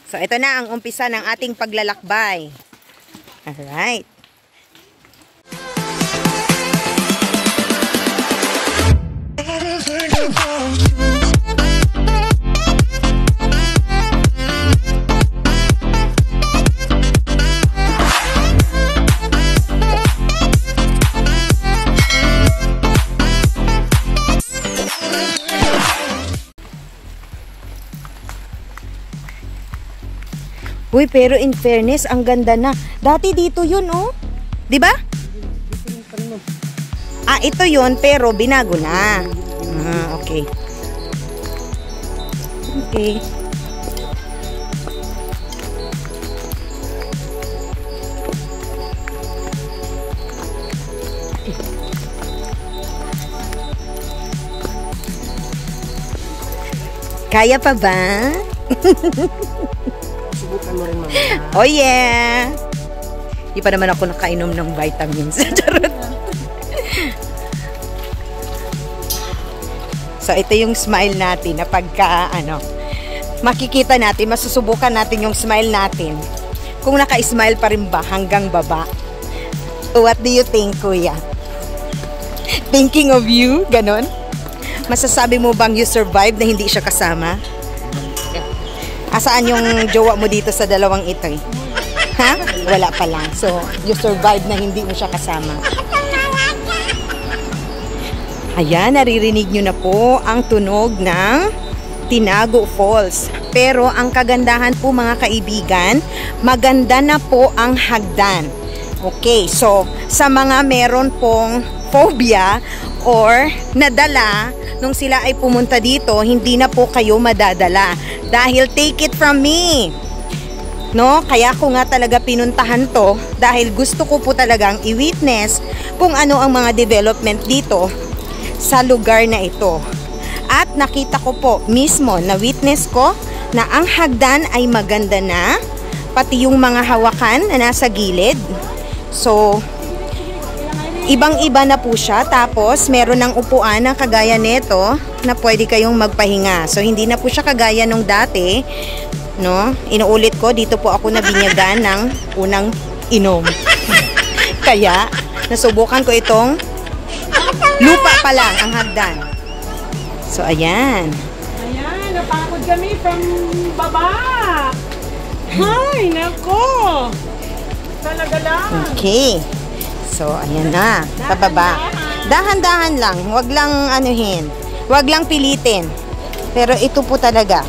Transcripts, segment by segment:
So, ito na ang umpisa ng ating paglalakbay. Alright. Uy, pero in fairness, ang ganda na. Dati dito yun, oh. Di ba? Ah, ito yun, pero binago na. Ah, okay. Okay. Kaya pa ba? Subukan mo rin mga. Oh yeah! Di pa naman ako nakainom ng vitamins. Charot. So, ito yung smile natin na pagka, makikita natin, masusubukan natin yung smile natin. Kung naka-smile pa rin ba hanggang baba. What do you think, kuya? Thinking of you? Ganon? Masasabi mo bang you survived na hindi siya kasama? Asaan yung jowa mo dito sa dalawang ito? Ha? Wala pa lang. So, you survived na hindi mo siya kasama. Ayan, naririnig nyo na po ang tunog ng Tinago Falls. Pero ang kagandahan po mga kaibigan, maganda na po ang hagdan. Okay, so sa mga meron pong phobia or nadala nung sila ay pumunta dito, hindi na po kayo madadala. Dahil take it from me. No, kaya ko nga talaga pinuntahan to dahil gusto ko po talagang i-witness kung ano ang mga development dito sa lugar na ito. At nakita ko po mismo, na witness ko na ang hagdan ay maganda na, pati yung mga hawakan na nasa gilid. So, ibang-iba na po siya. Tapos, meron ng upuan na kagaya nito na pwede kayong magpahinga. So, hindi na po siya kagaya nung dati. No? Inuulit ko, dito po ako nabinyagan ng unang inom. Kaya, nasubukan ko itong lupa pa lang ang hagdan. So, ayan. Ayan, napakod kami from baba. Ay, nako. Talaga lang. Okay. So, ayan na. Pababa. Dahan-dahan lang. Huwag lang anuhin. Huwag lang pilitin. Pero ito po talaga.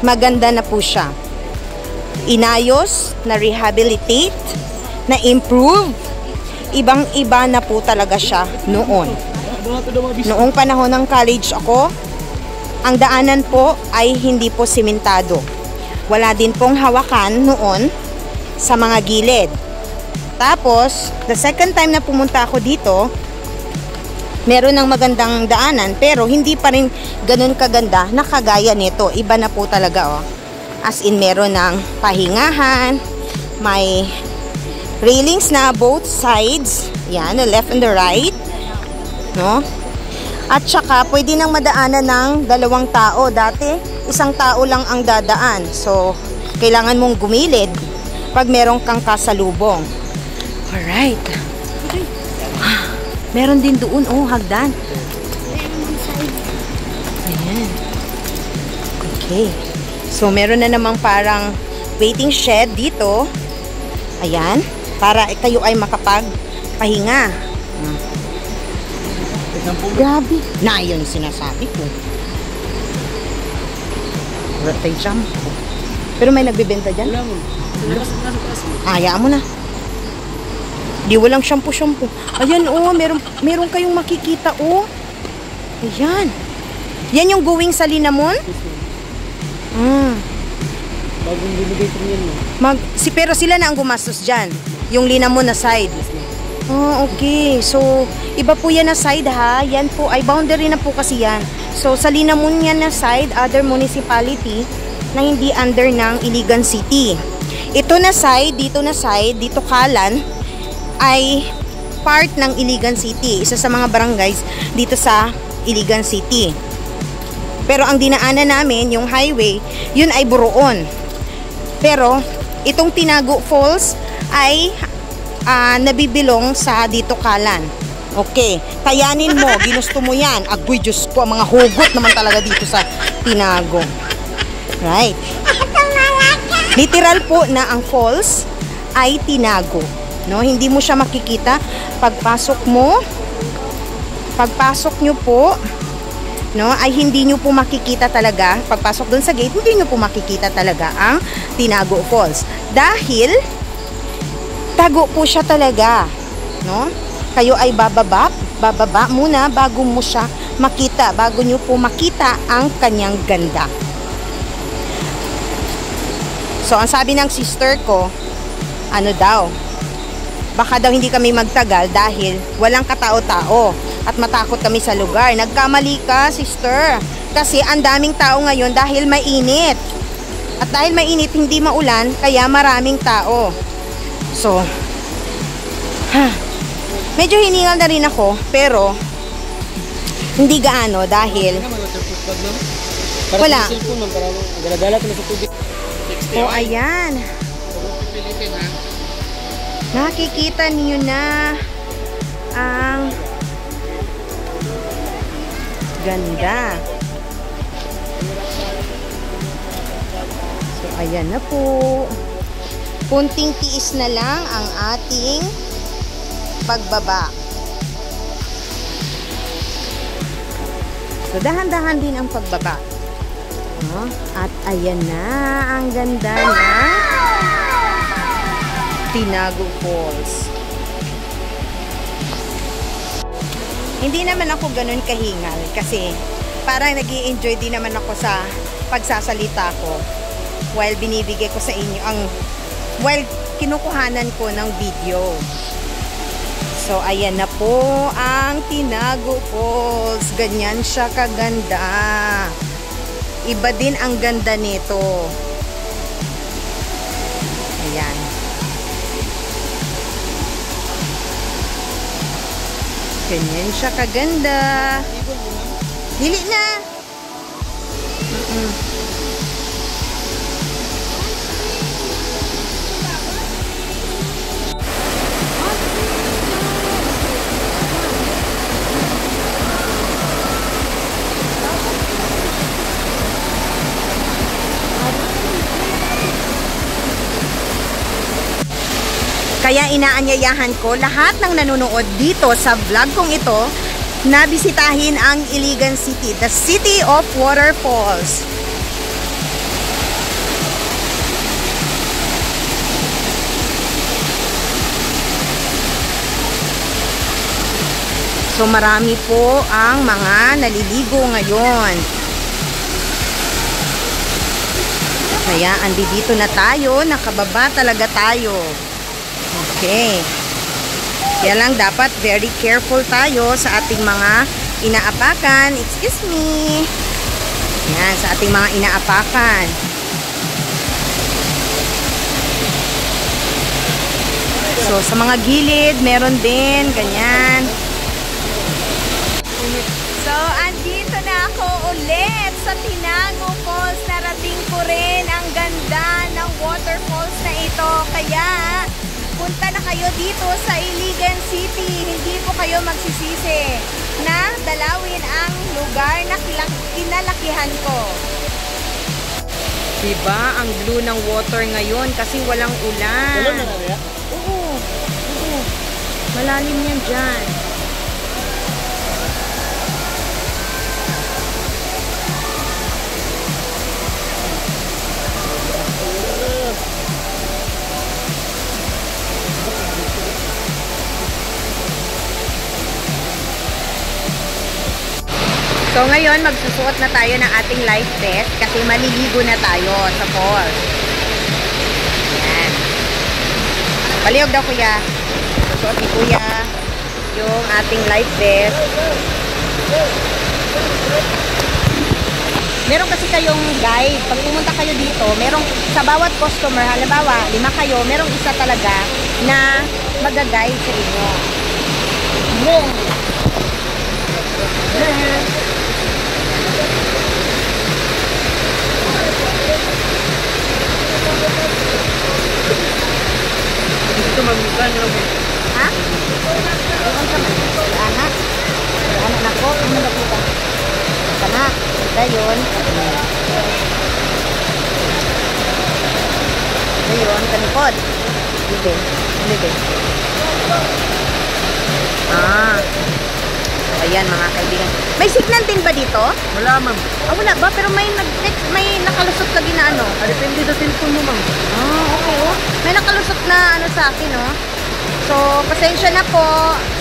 Maganda na po siya. Inayos, na-rehabilitate, na-improve. Ibang-iba na po talaga siya noon. Noong panahon ng college ako, ang daanan po ay hindi po simentado. Wala din pong hawakan noon sa mga gilid. Tapos, the second time na pumunta ako dito, meron ng magandang daanan, pero hindi pa rin ganun kaganda na kagaya nito. Iba na po talaga, oh. As in, meron ng pahingahan, may railings na both sides. Yan, the left and the right. No? At saka, pwede nang madaanan ng dalawang tao. Dati, isang tao lang ang dadaan. So, kailangan mong gumilid pag meron kang kasalubong. Alright. Meron din doon, oh, hagdan. Ayan. Okay. So, meron na namang parang waiting shed dito. Ayan. Para kayo ay makapagpahinga. Grabe. Na, yun sinasabi ko. Birthday jump. Pero may nagbibenta dyan? Hayaan mo na. Di walang shampoo. Ayan, oh, meron kayong makikita, oh. Ayan. Yan yung going sa Linamon? Bagong binigay ko yan, no? Pero sila na ang gumastos dyan. Yung Linamon na side. Oh, okay. So, iba po yan na side, ha. Yan po, ay boundary na po kasi yan. So, sa Linamon yan na side, other municipality na hindi under ng Iligan City. Ito na side, dito Kalan, ay part ng Iligan City. Isa sa mga barangays dito sa Iligan City. Pero ang dinaanan namin, yung highway, yun ay Buroon. Pero, itong Tinago Falls ay nabibilong sa dito Kalan. Okay, kayanin mo, ginusto mo yan. Agoy, Diyos ko, mga hugot naman talaga dito sa Tinago. Right. Literal po na ang falls ay tinago. No? Hindi mo siya makikita. Pagpasok nyo po, no, ay hindi nyo po makikita talaga. Pagpasok dun sa gate, hindi nyo po makikita talaga ang Tinago Falls. Dahil, tago po siya talaga. No? Kayo ay bababa muna bago mo siya makita. Bago nyo po makita ang kanyang ganda. So, ang sabi ng sister ko, ano daw, baka daw hindi kami magtagal dahil walang katao-tao at matakot kami sa lugar. Nagkamali ka, sister. Kasi ang daming tao ngayon dahil mainit. At dahil mainit, hindi maulan, kaya maraming tao. So, medyo hiningal na rin ako, pero hindi gaano dahil wala. O, ayan. Nakikita niyo na ang ganda. So, ayan na po. Kunting tiis na lang ang ating pagbaba. So, dahan-dahan din ang pagbaba. At ayan na ang ganda na Tinago Falls. Hindi naman ako ganun kahingal kasi parang nag-i-enjoy din naman ako sa pagsasalita ko while binibigay ko sa inyo while kinukuhanan ko ng video. So, ayan na po ang Tinago Falls. Ganyan siya kaganda. Iba din ang ganda nito. Ayan. Ganyan siya kaganda. Dili na. Kaya inaanyayahan ko lahat ng nanonood dito sa vlog kong ito na bisitahin ang Iligan City, the City of Waterfalls. So marami po ang mga naliligo ngayon. Kaya andito na tayo, nakababa talaga tayo. Okay. Kaya lang dapat very careful tayo sa ating mga inaapakan. Excuse me. Yan, sa ating mga inaapakan. So, sa mga gilid, meron din. Ganyan. So, andito na ako ulit sa Tinago Falls. Narating ko rin ang ganda ng waterfalls na ito. Kaya, punta na kayo dito sa Iligan City. Hindi po kayo magsisisi na dalawin ang lugar na kinalakihan ko. Diba? Ang blue ng water ngayon kasi walang ulan. Walang na. Oo. Malalim yan dyan. So ngayon, magsusuot na tayo ng ating life vest kasi maliligo na tayo sa falls. Yan. Palihog daw kuya. Susuot ni kuya yung ating life vest. Meron kasi kayong guide. Pag pumunta kayo dito, merong sa bawat customer, halimbawa, 5 kayo, merong isa talaga na mag-guide sa inyo. ma'am. Saan lang po? Ha? Doon ka man. Anak. Anak na ko. Ano na po ka? Anak. Ito yun. Ito yun. Kanipod. Libe. Libe. Ayan mga kaibigan. May signal din ba dito? Wala ma'am. Wala ba? Pero may nakalusot lagi na ano. Depende sa cellphone mo ma'am. Okay oh. May nakalusot na ano sa akin oh. So, pasensya na po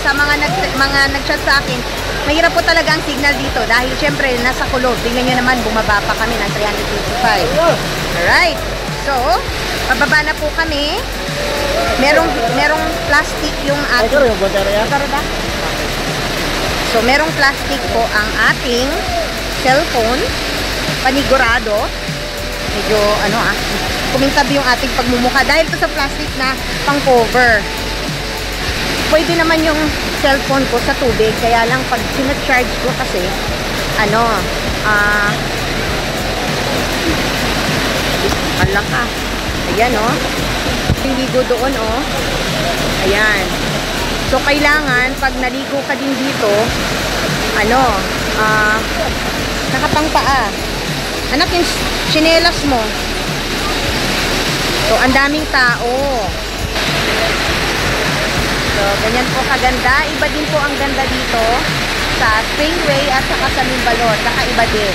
sa mga nag-chat sa akin. Mahirap po talaga ang signal dito dahil syempre nasa kulog. Tingnan nyo naman, bumaba pa kami ng 355. Alright. So, pababa na po kami. Merong plastic yung ating... So, merong plastic po ang ating cellphone. Panigurado. Medyo, kumintabi yung ating pagmumukha. Dahil ito sa plastic na pang-cover. Pwede naman yung cellphone ko sa tubig. Kaya lang, pag sinacharge ko kasi, alaka. Ayan, oh. Ligo doon, oh. Ayan. So, kailangan, pag naligo ka din dito, nakapangpaa. Anak, yung tsinelas mo. So, ang daming tao. So, ganyan po kaganda. Iba din po ang ganda dito sa Stingray at saka sa Mimbalot. Nakaiba din.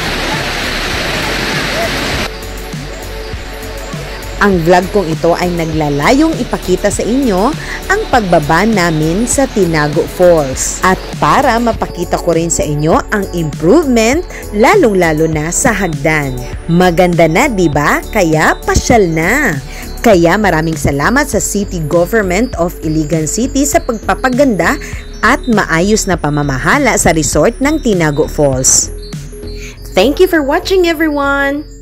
Ang vlog kong ito ay naglalayong ipakita sa inyo ang pagbaba namin sa Tinago Falls. At para mapakita ko rin sa inyo ang improvement, lalong-lalo na sa hagdan. Maganda na, diba? Kaya pasyal na. Kaya maraming salamat sa City Government of Iligan City sa pagpapaganda at maayos na pamamahala sa resort ng Tinago Falls. Thank you for watching, everyone!